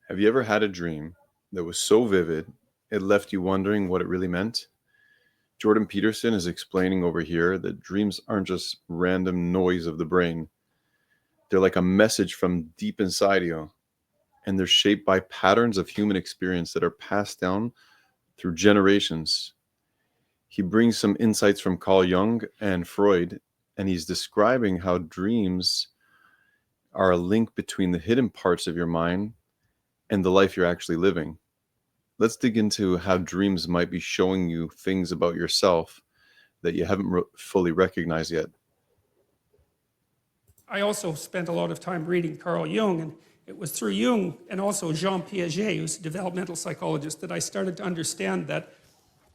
Have you ever had a dream that was so vivid it left you wondering what it really meant? Jordan Peterson is explaining over here that dreams aren't just random noise of the brain. They're like a message from deep inside you, and they're shaped by patterns of human experience that are passed down through generations. He brings some insights from Carl Jung and Freud, and he's describing how dreams are a link between the hidden parts of your mind and the life you're actually living. Let's dig into how dreams might be showing you things about yourself that you haven't fully recognized yet. I also spent a lot of time reading Carl Jung, and it was through Jung and also Jean Piaget, who's a developmental psychologist, that I started to understand that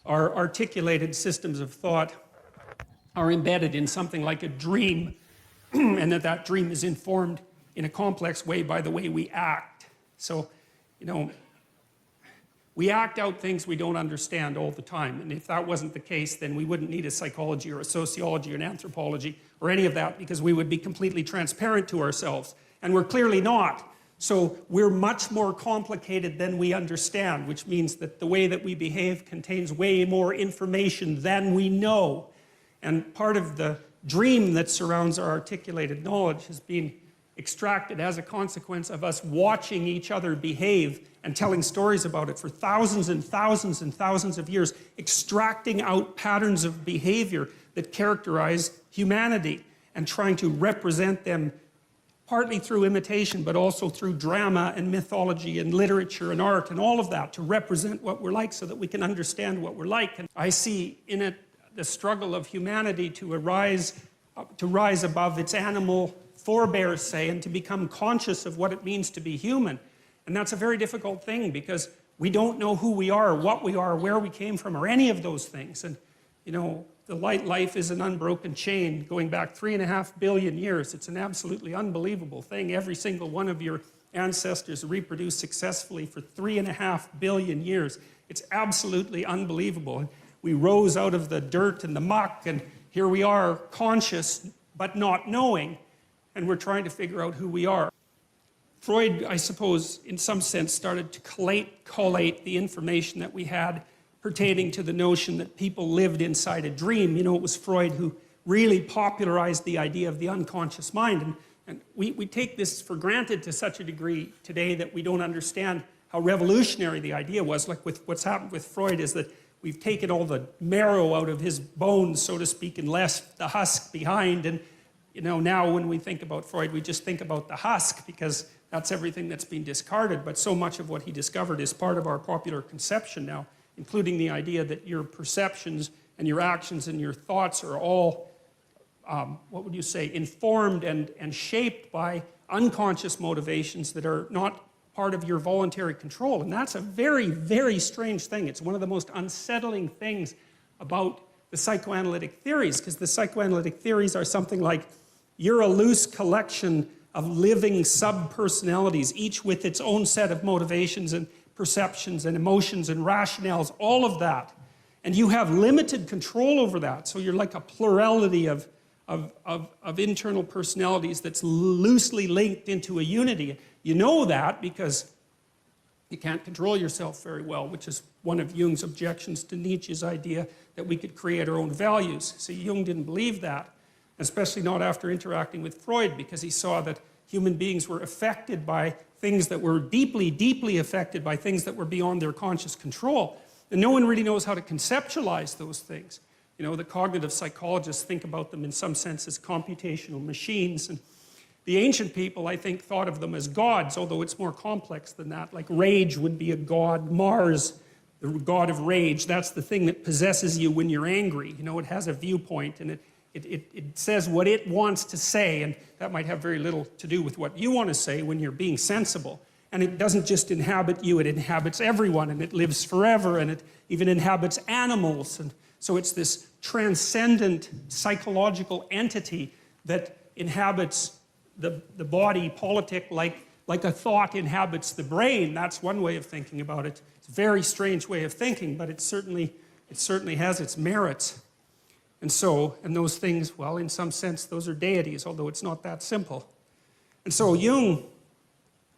our articulated systems of thought are embedded in something like a dream, and that dream is informed in a complex way by the way we act. So, you know, we act out things we don't understand all the time. And if that wasn't the case, then we wouldn't need a psychology or a sociology or an anthropology or any of that, because we would be completely transparent to ourselves. And we're clearly not. So we're much more complicated than we understand, which means that the way that we behave contains way more information than we know. And part of the dream that surrounds our articulated knowledge has been extracted as a consequence of us watching each other behave and telling stories about it for thousands and thousands and thousands of years, extracting out patterns of behavior that characterize humanity and trying to represent them partly through imitation, but also through drama and mythology and literature and art and all of that to represent what we're like so that we can understand what we're like. And I see in it the struggle of humanity to rise above its animal forebears, say, and to become conscious of what it means to be human. And that's a very difficult thing because we don't know who we are, what we are, where we came from, or any of those things. And, you know, the life is an unbroken chain going back 3.5 billion years. It's an absolutely unbelievable thing. Every single one of your ancestors reproduced successfully for 3.5 billion years. It's absolutely unbelievable. We rose out of the dirt and the muck, and here we are, conscious but not knowing, and we're trying to figure out who we are. Freud, I suppose, in some sense, started to collate the information that we had pertaining to the notion that people lived inside a dream. You know, it was Freud who really popularized the idea of the unconscious mind. And we take this for granted to such a degree today that we don't understand how revolutionary the idea was. Like with what's happened with Freud is that we've taken all the marrow out of his bones, so to speak, and left the husk behind. And you know, now when we think about Freud, we just think about the husk because that's everything that's been discarded. But so much of what he discovered is part of our popular conception now, including the idea that your perceptions and your actions and your thoughts are all, what would you say, informed and shaped by unconscious motivations that are not part of your voluntary control. And that's a very, very strange thing. It's one of the most unsettling things about the psychoanalytic theories, because the psychoanalytic theories are something like, you're a loose collection of living sub-personalities, each with its own set of motivations and perceptions and emotions and rationales, all of that. And you have limited control over that. So you're like a plurality of internal personalities that's loosely linked into a unity. You know that because you can't control yourself very well, which is one of Jung's objections to Nietzsche's idea that we could create our own values. See, Jung didn't believe that, especially not after interacting with Freud, because he saw that human beings were affected by things that were deeply, deeply affected by things that were beyond their conscious control. And no one really knows how to conceptualize those things. You know, the cognitive psychologists think about them in some sense as computational machines. And the ancient people, I think, thought of them as gods, although it's more complex than that. Like rage would be a god. Mars, the god of rage, that's the thing that possesses you when you're angry. You know, it has a viewpoint and it says what it wants to say, and that might have very little to do with what you want to say when you're being sensible. And it doesn't just inhabit you, it inhabits everyone, and it lives forever, and it even inhabits animals. And so it's this transcendent psychological entity that inhabits the body politic like a thought inhabits the brain. That's one way of thinking about it. It's a very strange way of thinking, but it certainly has its merits. And those things, well, in some sense, those are deities, although it's not that simple. And so Jung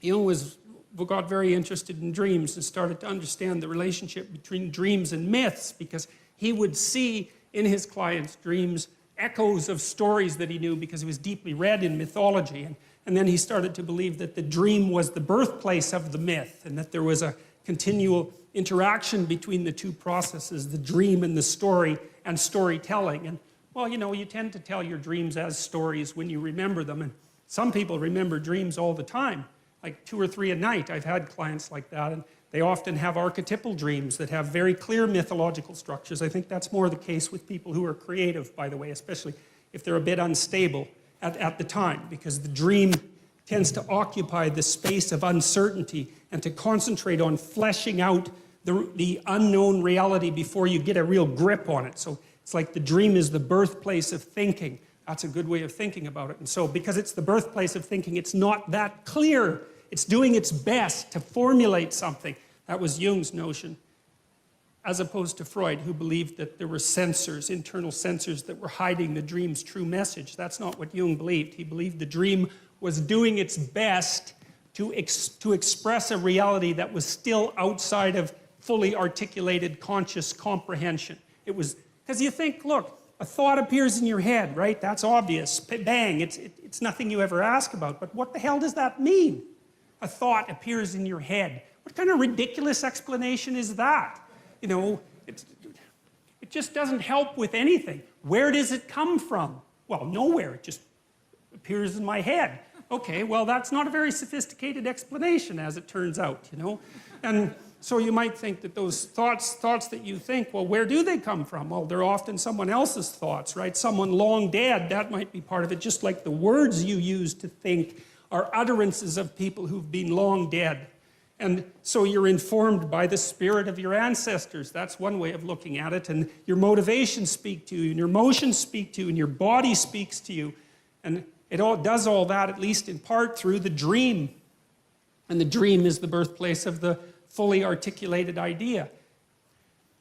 was got very interested in dreams and started to understand the relationship between dreams and myths, because he would see in his clients' dreams echoes of stories that he knew because he was deeply read in mythology. And then he started to believe that the dream was the birthplace of the myth, and that there was a continual interaction between the two processes, the dream and the story, and storytelling. And well, you know, you tend to tell your dreams as stories when you remember them. And some people remember dreams all the time, like 2 or 3 a night. I've had clients like that, and they often have archetypal dreams that have very clear mythological structures. I think that's more the case with people who are creative, by the way, especially if they're a bit unstable at the time, because the dream tends to occupy the space of uncertainty and to concentrate on fleshing out the unknown reality before you get a real grip on it. So it's like the dream is the birthplace of thinking. That's a good way of thinking about it. And so because it's the birthplace of thinking, it's not that clear. It's doing its best to formulate something. That was Jung's notion, as opposed to Freud, who believed that there were sensors, internal sensors, that were hiding the dream's true message. That's not what Jung believed. He believed the dream was doing its best to express a reality that was still outside of fully articulated conscious comprehension. It was, because you think, look, a thought appears in your head, right? That's obvious. Bang, it's nothing you ever ask about. But what the hell does that mean? A thought appears in your head. What kind of ridiculous explanation is that? You know, it just doesn't help with anything. Where does it come from? Well, nowhere. It just appears in my head. Okay, well, that's not a very sophisticated explanation, as it turns out, you know? And so you might think that those thoughts that you think, well, where do they come from? Well, they're often someone else's thoughts, right? Someone long dead, that might be part of it. Just like the words you use to think are utterances of people who've been long dead. And so you're informed by the spirit of your ancestors. That's one way of looking at it. And your motivations speak to you, and your emotions speak to you, and your body speaks to you. And it all does all that, at least in part, through the dream. And the dream is the birthplace of the fully articulated idea.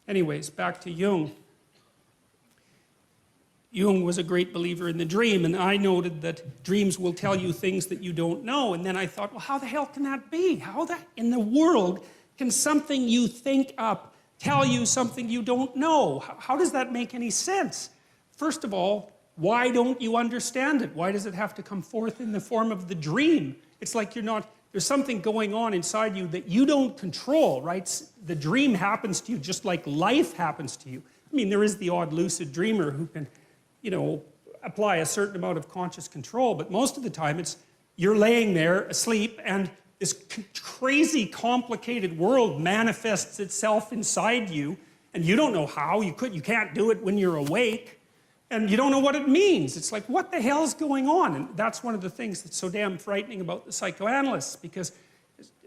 Anyways, back to Jung. Jung was a great believer in the dream, and I noted that dreams will tell you things that you don't know. And then I thought, well, how the hell can that be? How in the world can something you think up tell you something you don't know? How does that make any sense? First of all, why don't you understand it? Why does it have to come forth in the form of the dream? It's like there's something going on inside you that you don't control, right? The dream happens to you just like life happens to you. I mean, there is the odd lucid dreamer who can, you know, apply a certain amount of conscious control, but most of the time it's you're laying there asleep and this crazy complicated world manifests itself inside you, and you don't know how. You can't do it when you're awake, and you don't know what it means. It's like, what the hell is going on? And that's one of the things that's so damn frightening about the psychoanalysts, because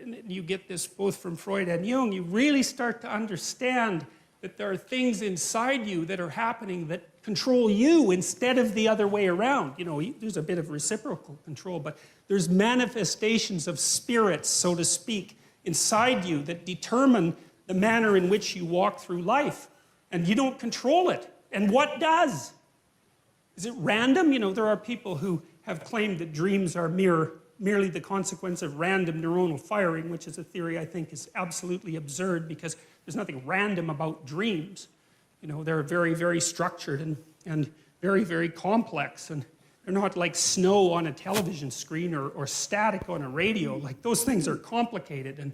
you get this both from Freud and Jung, you really start to understand that there are things inside you that are happening that control you instead of the other way around. You know, there's a bit of reciprocal control, but there's manifestations of spirits, so to speak, inside you that determine the manner in which you walk through life. And you don't control it. And what does? Is it random? You know, there are people who have claimed that dreams are merely the consequence of random neuronal firing, which is a theory I think is absolutely absurd, because there's nothing random about dreams. You know, they're very, very structured and very, very complex. And they're not like snow on a television screen or static on a radio. Like, those things are complicated.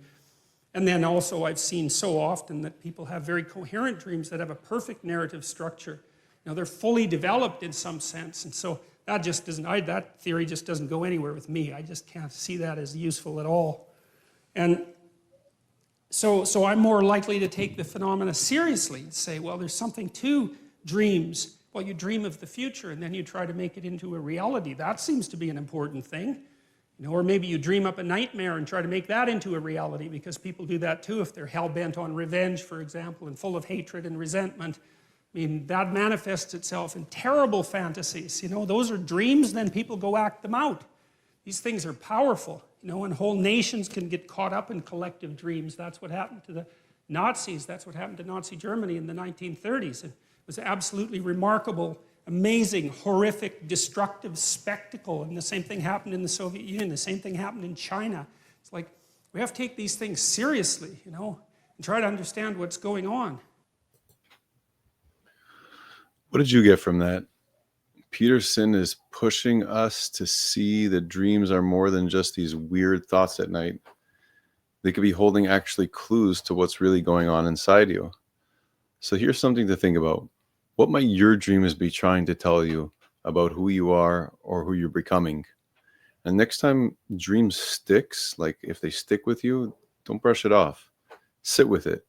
And then also I've seen so often that people have very coherent dreams that have a perfect narrative structure. Now, they're fully developed in some sense. And so that just doesn't, that theory just doesn't go anywhere with me. I just can't see that as useful at all. And so I'm more likely to take the phenomena seriously and say, well, there's something to dreams. Well, you dream of the future and then you try to make it into a reality. That seems to be an important thing. You know, or maybe you dream up a nightmare and try to make that into a reality, because people do that too if they're hell-bent on revenge, for example, and full of hatred and resentment. I mean, that manifests itself in terrible fantasies. You know, those are dreams, then people go act them out. These things are powerful. You know, and whole nations can get caught up in collective dreams. That's what happened to the Nazis. That's what happened to Nazi Germany in the 1930s. It was an absolutely remarkable, amazing, horrific, destructive spectacle. And the same thing happened in the Soviet Union. The same thing happened in China. It's like We have to take these things seriously, you know, and try to understand what's going on. What did you get from that? Peterson is pushing us to see that dreams are more than just these weird thoughts at night. They could be holding actually clues to what's really going on inside you. So here's something to think about. What might your dreams be trying to tell you about who you are or who you're becoming? And next time dreams sticks, like if they stick with you, don't brush it off. Sit with it.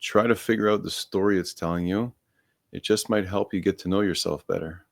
Try to figure out the story it's telling you. It just might help you get to know yourself better.